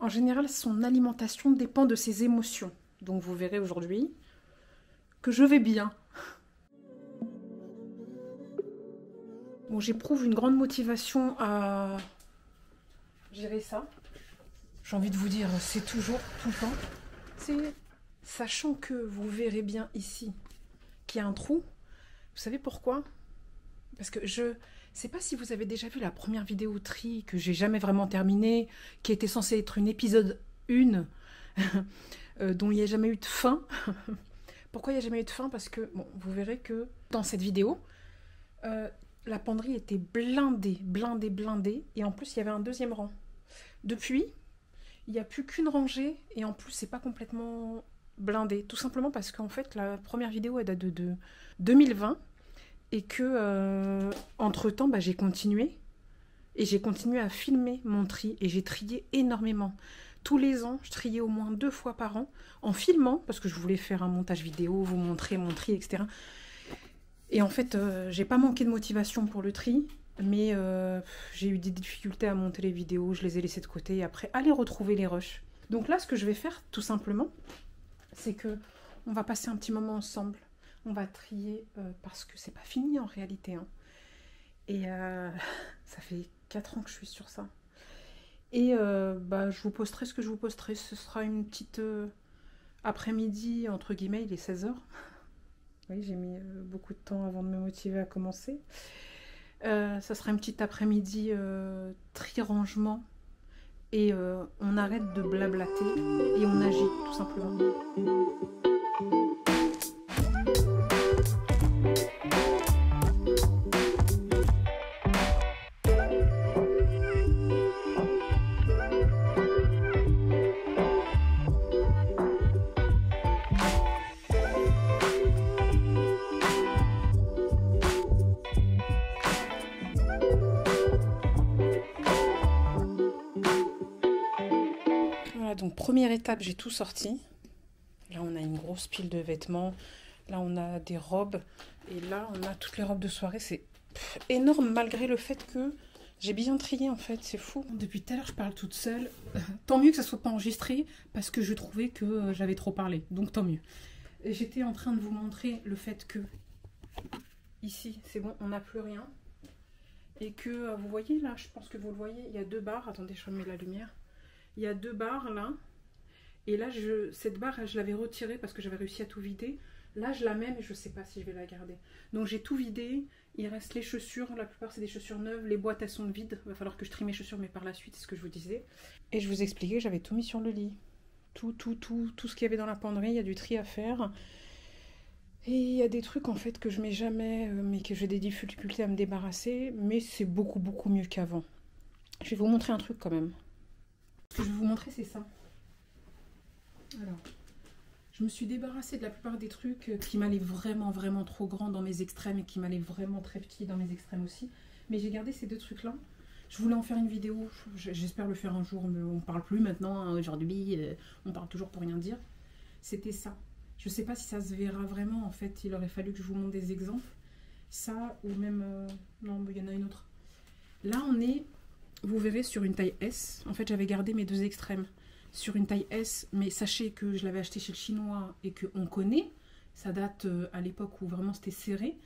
En général, son alimentation dépend de ses émotions. Donc vous verrez aujourd'hui que je vais bien. Bon, j'éprouve une grande motivation à gérer ça. J'ai envie de vous dire, c'est toujours, tout le temps. C'est sachant que vous verrez bien ici qu'il y a un trou. Vous savez pourquoi? Parce que je sais pas si vous avez déjà vu la première vidéo tri que j'ai jamais vraiment terminée, qui était censée être une épisode 1, dont il n'y a jamais eu de fin. Pourquoi il n'y a jamais eu de fin? Parce que, bon, vous verrez que dans cette vidéo, la penderie était blindée, blindée, blindée. Et en plus, il y avait un deuxième rang. Depuis, il n'y a plus qu'une rangée. Et en plus, c'est pas complètement blindé. Tout simplement parce qu'en fait, la première vidéo, elle date de 2020. Et que, entre-temps, bah, j'ai continué. Et j'ai continué à filmer mon tri. Et j'ai trié énormément. Tous les ans, je triais au moins 2 fois par an. En filmant, parce que je voulais faire un montage vidéo, vous montrer mon tri, etc. Et en fait, j'ai pas manqué de motivation pour le tri, mais j'ai eu des difficultés à monter les vidéos, je les ai laissées de côté, et après, aller retrouver les rushs. Donc là, ce que je vais faire, tout simplement, c'est que on va passer un petit moment ensemble. On va trier, parce que c'est pas fini en réalité. Hein. Et ça fait 4 ans que je suis sur ça. Et bah, je vous posterai ce que je vous posterai. Ce sera une petite après-midi, entre guillemets, il est 16 h. Oui, j'ai mis beaucoup de temps avant de me motiver à commencer. Ça sera une petite après-midi tri-rangement. Et on arrête de blablater et on agit, tout simplement. Donc première étape, j'ai tout sorti. Là, on a une grosse pile de vêtements. Là, on a des robes. Et là, on a toutes les robes de soirée. C'est énorme malgré le fait que j'ai bien trié, en fait. C'est fou. Depuis tout à l'heure, je parle toute seule. Tant mieux que ça ne soit pas enregistré parce que je trouvais que j'avais trop parlé. Donc, tant mieux. J'étais en train de vous montrer le fait que ici, c'est bon, on n'a plus rien. Et que, vous voyez, là, je pense que vous le voyez, il y a 2 barres. Attendez, je remets la lumière. Il y a 2 barres là, et là cette barre je l'avais retirée parce que j'avais réussi à tout vider. Là je la mets mais je sais pas si je vais la garder. Donc j'ai tout vidé, il reste les chaussures, la plupart c'est des chaussures neuves, les boîtes elles sont vides, il va falloir que je trie mes chaussures mais par la suite c'est ce que je vous disais. Et je vous expliquais, j'avais tout mis sur le lit. Tout ce qu'il y avait dans la penderie, il y a du tri à faire. Et il y a des trucs en fait que je mets jamais, mais que j'ai des difficultés à me débarrasser, mais c'est beaucoup mieux qu'avant. Je vais vous montrer un truc quand même. Ce que je vais vous montrer, c'est ça. Alors, je me suis débarrassée de la plupart des trucs qui m'allaient vraiment trop grand dans mes extrêmes et qui m'allaient vraiment très petit dans mes extrêmes aussi. Mais j'ai gardé ces 2 trucs-là. Je voulais en faire une vidéo. J'espère le faire un jour, mais on ne parle plus maintenant. Hein, aujourd'hui, on parle toujours pour rien dire. C'était ça. Je ne sais pas si ça se verra vraiment. En fait, il aurait fallu que je vous montre des exemples. Ça, ou même... non, il y en a une autre. Là, on est... Vous verrez sur une taille S, en fait j'avais gardé mes 2 extrêmes sur une taille S, mais sachez que je l'avais acheté chez le chinois et qu'on connaît, ça date à l'époque où vraiment c'était serré,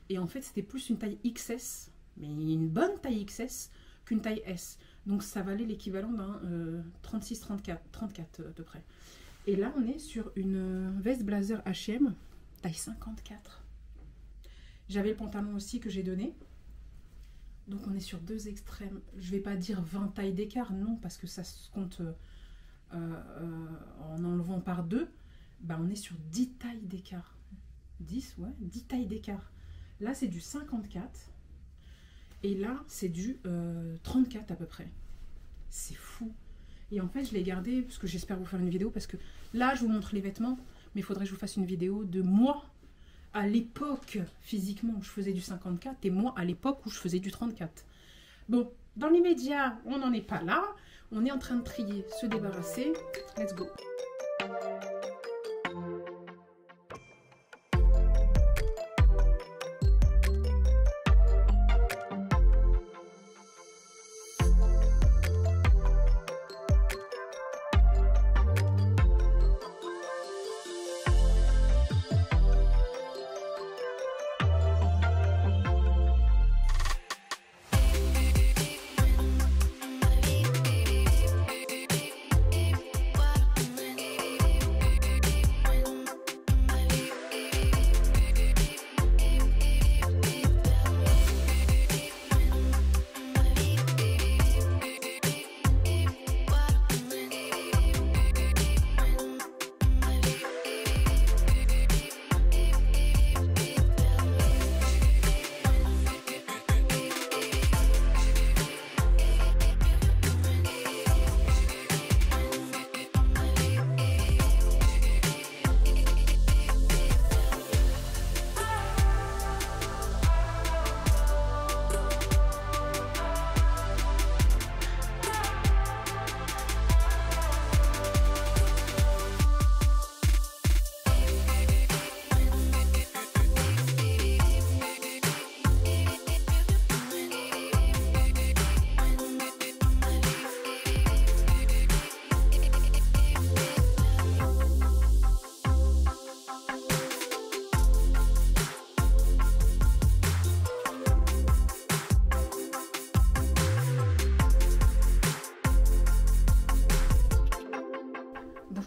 et en fait c'était plus une taille XS, mais une bonne taille XS qu'une taille S, donc ça valait l'équivalent d'un 36-34 à peu près. Et là on est sur une veste blazer H&M, taille 54. J'avais le pantalon aussi que j'ai donné. Donc on est sur 2 extrêmes, je vais pas dire 20 tailles d'écart, non, parce que ça se compte en enlevant par 2, bah on est sur 10 tailles d'écart. 10, ouais, 10 tailles d'écart. Là c'est du 54, et là c'est du 34 à peu près. C'est fou. Et en fait je l'ai gardé, parce que j'espère vous faire une vidéo, parce que là je vous montre les vêtements, mais il faudrait que je vous fasse une vidéo de moi, à l'époque, physiquement, où je faisais du 54, et moi, à l'époque, où je faisais du 34. Bon, dans l'immédiat, on n'en est pas là. On est en train de trier, se débarrasser. Let's go.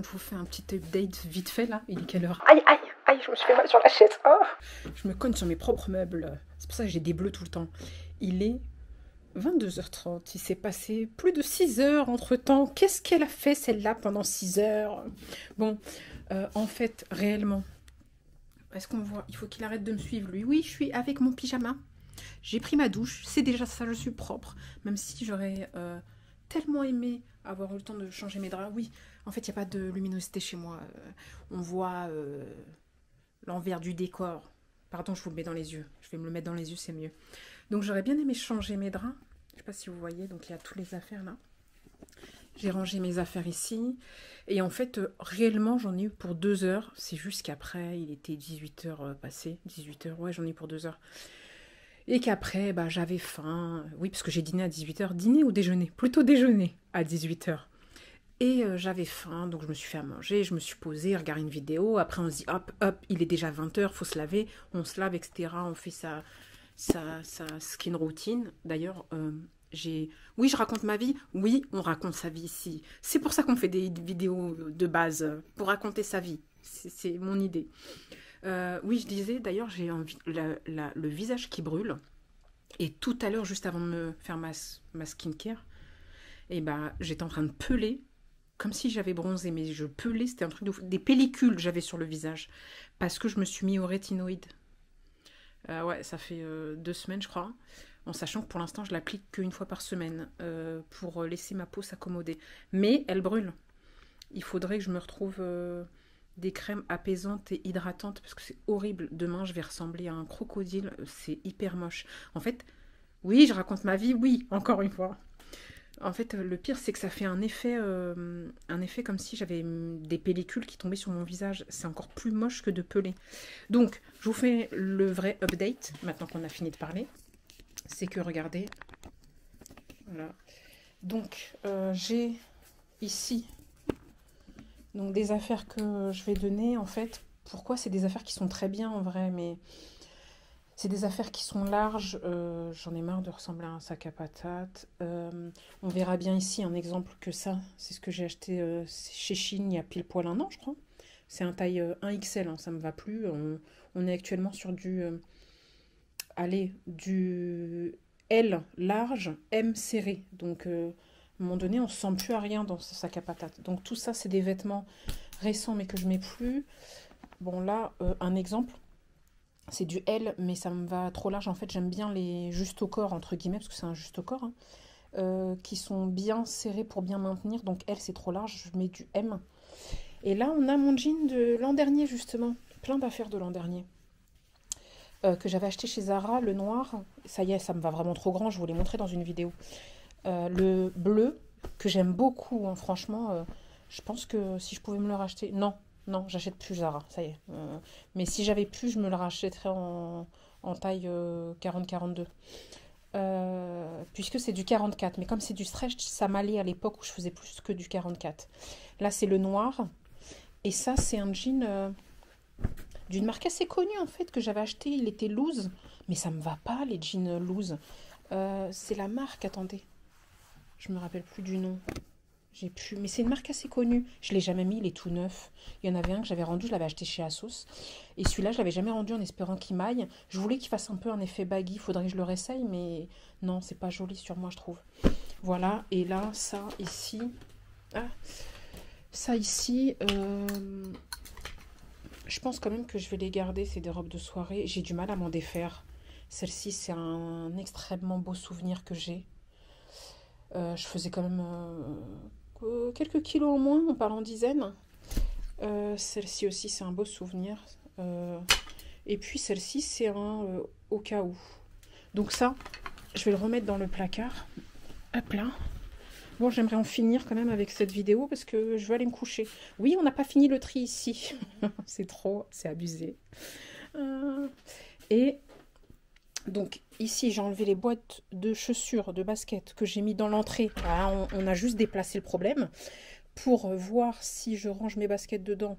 je vous fais un petit update vite fait là. Il est quelle heure? Aïe, aïe, aïe, je me suis fait mal sur la chaise. Oh, je me cogne sur mes propres meubles. C'est pour ça que j'ai des bleus tout le temps. Il est 22h30. Il s'est passé plus de 6 heures entre temps. Qu'est-ce qu'elle a fait celle-là pendant 6 heures? Bon, en fait, réellement, est-ce qu'on voit? Il faut qu'il arrête de me suivre lui. Oui, je suis avec mon pyjama. J'ai pris ma douche. C'est déjà ça, je suis propre. Même si j'aurais tellement aimé avoir eu le temps de changer mes draps. Oui, en fait, il n'y a pas de luminosité chez moi. On voit l'envers du décor. Pardon, je vous le mets dans les yeux. Je vais me le mettre dans les yeux, c'est mieux. Donc, j'aurais bien aimé changer mes draps. Je ne sais pas si vous voyez. Donc, il y a toutes les affaires là. J'ai rangé mes affaires ici. Et en fait, réellement, j'en ai eu pour 2 heures. C'est juste qu'après, il était 18h passé. 18h, ouais, j'en ai eu pour 2 heures. Et qu'après, bah, j'avais faim. Oui, parce que j'ai dîné à 18h. Dîner ou déjeuner? Plutôt déjeuner à 18h. Et j'avais faim, donc je me suis fait à manger. Je me suis posée, regardé une vidéo. Après, on se dit, hop, hop, il est déjà 20h, faut se laver. On se lave, etc. On fait sa skin routine. D'ailleurs, oui, je raconte ma vie. Oui, on raconte sa vie ici. C'est pour ça qu'on fait des vidéos de base, pour raconter sa vie. C'est mon idée. Oui, je disais, d'ailleurs, j'ai le visage qui brûle. Et tout à l'heure, juste avant de me faire ma skincare, et ben, j'étais en train de peler, comme si j'avais bronzé, mais je pelais, c'était un truc de fou. Des pellicules j'avais sur le visage, parce que je me suis mis au rétinoïde. Ouais, ça fait 2 semaines, je crois, en sachant que pour l'instant, je l'applique qu'une fois par semaine, pour laisser ma peau s'accommoder. Mais elle brûle. Il faudrait que je me retrouve des crèmes apaisantes et hydratantes, parce que c'est horrible. Demain, je vais ressembler à un crocodile, c'est hyper moche. En fait, oui, je raconte ma vie, oui, encore une fois. En fait, le pire, c'est que ça fait un effet comme si j'avais des pellicules qui tombaient sur mon visage. C'est encore plus moche que de peler. Donc, je vous fais le vrai update, maintenant qu'on a fini de parler. C'est que, regardez, voilà. Donc, j'ai ici donc des affaires que je vais donner, en fait. Pourquoi? C'est des affaires qui sont très bien, en vrai, mais c'est des affaires qui sont larges. J'en ai marre de ressembler à un sac à patates. On verra bien ici un exemple que ça. C'est ce que j'ai acheté chez Shein il y a pile poil 1 an, je crois. C'est un taille 1XL, hein, ça ne me va plus. On est actuellement sur du L large, M serré. Donc, à un moment donné, on ne se sent plus à rien dans ce sac à patates. Donc, tout ça, c'est des vêtements récents, mais que je ne mets plus. Bon, là, un exemple. C'est du L, mais ça me va trop large. En fait, j'aime bien les juste au corps, entre guillemets, parce que c'est un juste au corps, hein, qui sont bien serrés pour bien maintenir. Donc L, c'est trop large, je mets du M. Et là, on a mon jean de l'an dernier, justement. Plein d'affaires de l'an dernier. Que j'avais acheté chez Zara, le noir. Ça y est, ça me va vraiment trop grand, je vous l'ai montré dans une vidéo. Le bleu, que j'aime beaucoup, hein, franchement. Je pense que si je pouvais me le racheter... Non, j'achète plus Zara, ça y est. Mais si j'avais pu, je me le rachèterais en taille 40-42. Puisque c'est du 44. Mais comme c'est du stretch, ça m'allait à l'époque où je faisais plus que du 44. Là, c'est le noir. Et ça, c'est un jean d'une marque assez connue, en fait, que j'avais acheté. Il était loose. Mais ça me va pas, les jeans loose. C'est la marque, attendez. Je me rappelle plus du nom. J'ai pu, mais c'est une marque assez connue. Je ne l'ai jamais mis, il est tout neuf. Il y en avait un que j'avais rendu, je l'avais acheté chez Asos. Et celui-là, je ne l'avais jamais rendu en espérant qu'il m'aille. Je voulais qu'il fasse un peu un effet baggy. Il faudrait que je le réessaye, mais non, c'est pas joli sur moi, je trouve. Voilà, et là, ça ici. Ah, ça ici, je pense quand même que je vais les garder. C'est des robes de soirée. J'ai du mal à m'en défaire. Celle-ci, c'est un extrêmement beau souvenir que j'ai. Je faisais quand même quelques kilos en moins, on parle en dizaines. Celle-ci aussi, c'est un beau souvenir. Et puis celle-ci, c'est un au cas où. Donc ça, je vais le remettre dans le placard. Hop là. Bon, j'aimerais en finir quand même avec cette vidéo parce que je veux aller me coucher. Oui, on n'a pas fini le tri ici. C'est trop, c'est abusé. Et donc ici, j'ai enlevé les boîtes de chaussures, de baskets que j'ai mis dans l'entrée. Voilà, on a juste déplacé le problème pour voir si je range mes baskets dedans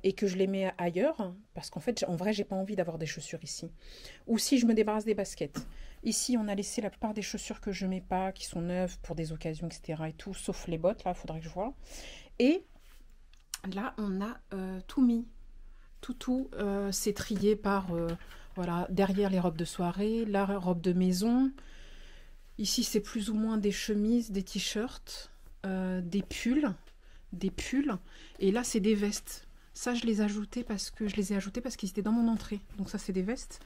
et que je les mets ailleurs. Parce qu'en fait, en vrai, j'ai pas envie d'avoir des chaussures ici. Ou si je me débarrasse des baskets. Ici, on a laissé la plupart des chaussures que je mets pas, qui sont neuves pour des occasions, etc. et tout, sauf les bottes, là, il faudrait que je vois. Et Là, on a tout mis. Tout c'est trié par, voilà, derrière les robes de soirée, la robe de maison. Ici, c'est plus ou moins des chemises, des t-shirts, des pulls. Des pulls. Et là, c'est des vestes. Ça, je les ai ajoutés parce qu'ils étaient dans mon entrée. Donc ça, c'est des vestes.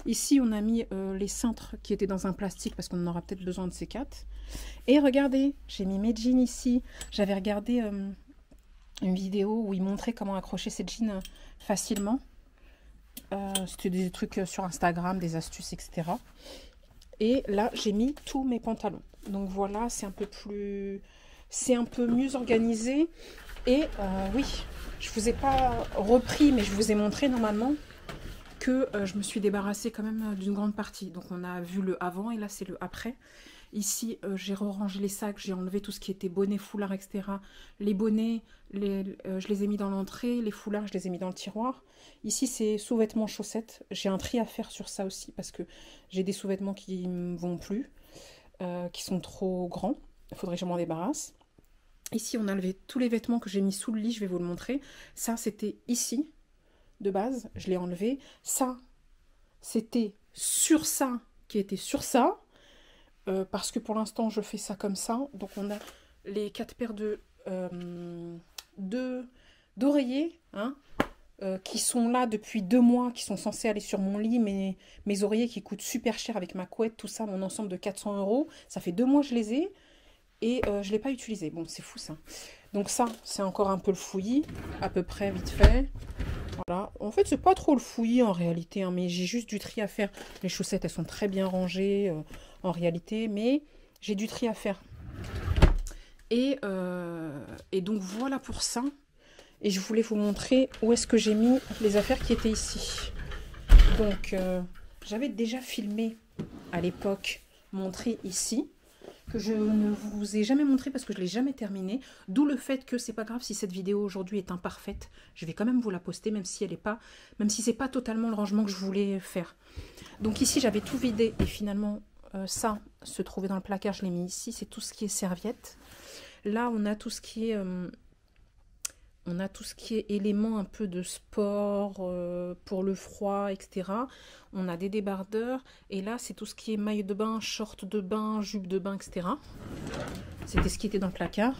Ici, on a mis les cintres qui étaient dans un plastique parce qu'on en aura peut-être besoin de ces quatre. Et regardez, j'ai mis mes jeans ici. J'avais regardé une vidéo où il montrait comment accrocher ses jeans facilement. C'était des trucs sur Instagram, des astuces, etc. Et là, j'ai mis tous mes pantalons. Donc voilà, c'est un peu mieux organisé. Et oui, je ne vous ai pas repris, mais je vous ai montré normalement que je me suis débarrassée quand même d'une grande partie. Donc on a vu le avant et là c'est le après. Ici, j'ai rangé les sacs, j'ai enlevé tout ce qui était bonnet, foulard, etc. Les bonnets, je les ai mis dans l'entrée, les foulards, je les ai mis dans le tiroir. Ici, c'est sous-vêtements, chaussettes. J'ai un tri à faire sur ça aussi parce que j'ai des sous-vêtements qui ne me vont plus, qui sont trop grands. Il faudrait que je m'en débarrasse. Ici, on a enlevé tous les vêtements que j'ai mis sous le lit, je vais vous le montrer. Ça, c'était ici, de base, je l'ai enlevé. Ça, c'était sur ça, qui était sur ça. Parce que pour l'instant je fais ça comme ça. Donc on a les 4 paires d'oreillers hein, qui sont là depuis 2 mois, qui sont censés aller sur mon lit, mais mes oreillers qui coûtent super cher avec ma couette, tout ça, mon ensemble de 400 €. Ça fait 2 mois que je les ai et je ne l'ai pas utilisé. Bon, c'est fou ça. Donc ça, c'est encore un peu le fouillis, à peu près vite fait. Voilà. En fait, c'est pas trop le fouillis en réalité, hein, mais j'ai juste du tri à faire. Les chaussettes, elles sont très bien rangées en réalité, mais j'ai du tri à faire. Et donc voilà pour ça. Et je voulais vous montrer où est-ce que j'ai mis les affaires qui étaient ici. Donc, j'avais déjà filmé à l'époque mon tri ici, que je ne vous ai jamais montré parce que je ne l'ai jamais terminé. D'où le fait que c'est pas grave si cette vidéo aujourd'hui est imparfaite. Je vais quand même vous la poster, même si elle est pas, même si c'est pas totalement le rangement que je voulais faire. Donc ici j'avais tout vidé et finalement ça se trouvait dans le placard, je l'ai mis ici. C'est tout ce qui est serviette. Là on a tout ce qui est éléments un peu de sport pour le froid, etc. On a des débardeurs. Et là, c'est tout ce qui est maillot de bain, short de bain, jupe de bain, etc. C'était ce qui était dans le placard.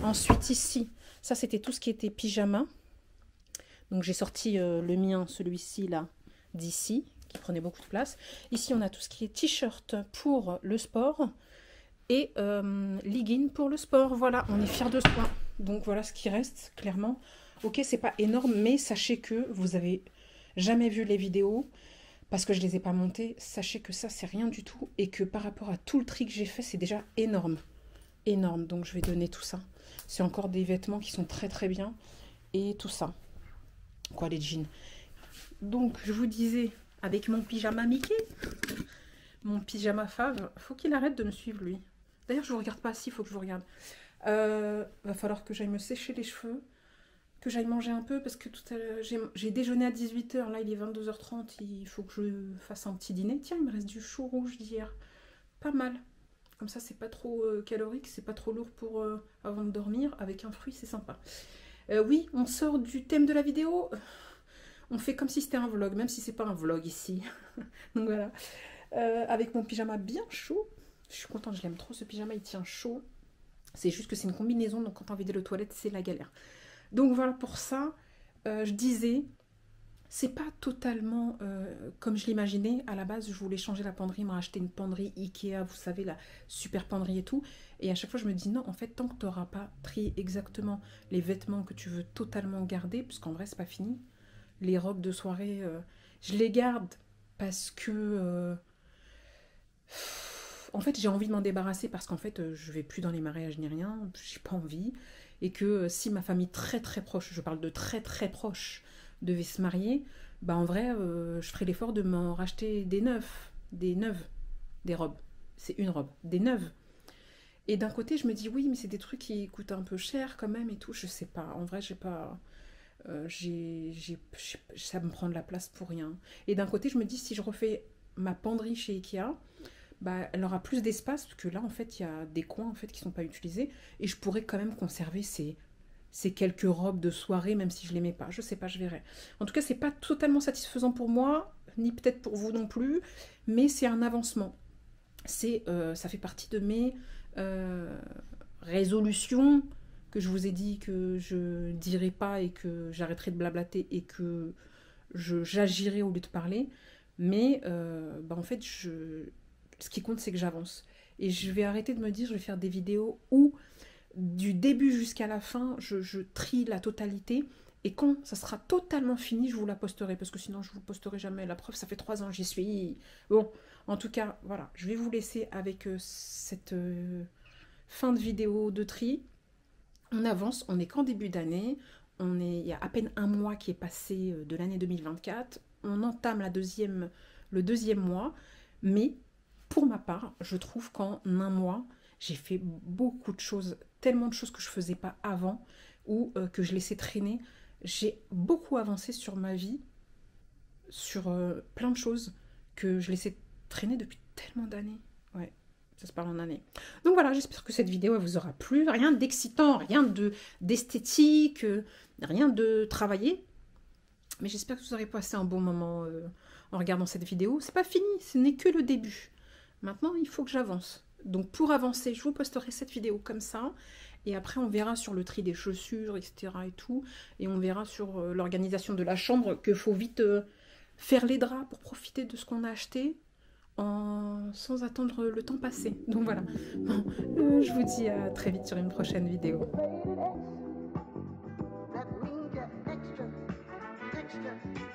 Ensuite, ici, ça, c'était tout ce qui était pyjama. Donc, j'ai sorti le mien, celui-ci, là, d'ici, qui prenait beaucoup de place. Ici, on a tout ce qui est t-shirt pour le sport. Et legging pour le sport. Voilà, on est fiers de soi. Donc voilà ce qui reste, clairement. Ok, c'est pas énorme, mais sachez que vous avez jamais vu les vidéos parce que je les ai pas montées. Sachez que ça, c'est rien du tout et que par rapport à tout le tri que j'ai fait, c'est déjà énorme. Énorme, donc je vais donner tout ça. C'est encore des vêtements qui sont très très bien et tout ça. Quoi, les jeans. Donc, je vous disais, avec mon pyjama Mickey, mon pyjama Fave, faut qu'il arrête de me suivre, lui. D'ailleurs, je vous regarde pas assis, il faut que je vous regarde. Va falloir que j'aille me sécher les cheveux, que j'aille manger un peu, parce que tout à l'heure, j'ai déjeuné à 18 h, là il est 22 h 30, il faut que je fasse un petit dîner. Tiens, il me reste du chou rouge d'hier. Pas mal. Comme ça, c'est pas trop calorique, c'est pas trop lourd pour avant de dormir. Avec un fruit, c'est sympa. Oui, on sort du thème de la vidéo. On fait comme si c'était un vlog, même si c'est pas un vlog ici. Donc voilà. Avec mon pyjama bien chaud. Je suis contente, je l'aime trop ce pyjama, il tient chaud. C'est juste que c'est une combinaison, donc quand on vide les toilettes, c'est la galère. Donc voilà pour ça, je disais, c'est pas totalement comme je l'imaginais. À la base, je voulais changer la penderie, m'a acheté une penderie Ikea, vous savez, la super penderie et tout. Et à chaque fois, je me dis non, en fait, tant que tu n'auras pas trié exactement les vêtements que tu veux totalement garder, puisqu'en vrai, c'est pas fini. Les robes de soirée, je les garde parce que... en fait, j'ai envie de m'en débarrasser parce qu'en fait, je vais plus dans les mariages ni rien, j'ai pas envie. Et que si ma famille très très proche, je parle de très très proche, devait se marier, bah en vrai, je ferais l'effort de m'en racheter des neuves, des robes. C'est une robe, des neuves. Et d'un côté, je me dis oui, mais c'est des trucs qui coûtent un peu cher quand même et tout. Je sais pas, en vrai, j'ai pas... ça me prend de la place pour rien. Et d'un côté, je me dis si je refais ma penderie chez Ikea, bah, elle aura plus d'espace parce que là en fait il y a des coins en fait qui sont pas utilisés et je pourrais quand même conserver ces ces quelques robes de soirée, même si je les mets pas. Je sais pas, je verrai. En tout cas, c'est pas totalement satisfaisant pour moi, ni peut-être pour vous non plus, mais c'est un avancement. Ça fait partie de mes résolutions que je vous ai dit que je dirais pas et que j'arrêterai de blablater et que j'agirai au lieu de parler. Mais en fait, ce qui compte, c'est que j'avance. Et je vais arrêter de me dire, je vais faire des vidéos où, du début jusqu'à la fin, je trie la totalité. Et quand ça sera totalement fini, je vous la posterai. Parce que sinon, je ne vous posterai jamais. La preuve, ça fait 3 ans, j'y suis. Bon, en tout cas, voilà. Je vais vous laisser avec cette fin de vidéo de tri. On avance, on n'est qu'en début d'année. Il y a à peine un mois qui est passé de l'année 2024. On entame le deuxième mois. Mais pour ma part, je trouve qu'en un mois, j'ai fait beaucoup de choses, tellement de choses que je ne faisais pas avant ou que je laissais traîner. J'ai beaucoup avancé sur ma vie, sur plein de choses que je laissais traîner depuis tellement d'années. Ouais, ça se parle en années. Donc voilà, j'espère que cette vidéo elle vous aura plu. Rien d'excitant, rien d'esthétique, rien de travaillé. Mais j'espère que vous aurez passé un bon moment en regardant cette vidéo. C'est pas fini, ce n'est que le début. Maintenant, il faut que j'avance. Donc pour avancer, je vous posterai cette vidéo comme ça. Et après, on verra sur le tri des chaussures, etc. et tout. Et on verra sur l'organisation de la chambre qu'il faut vite faire les draps pour profiter de ce qu'on a acheté sans attendre le temps passé. Donc voilà. Bon, je vous dis à très vite sur une prochaine vidéo. That means you're extra, extra.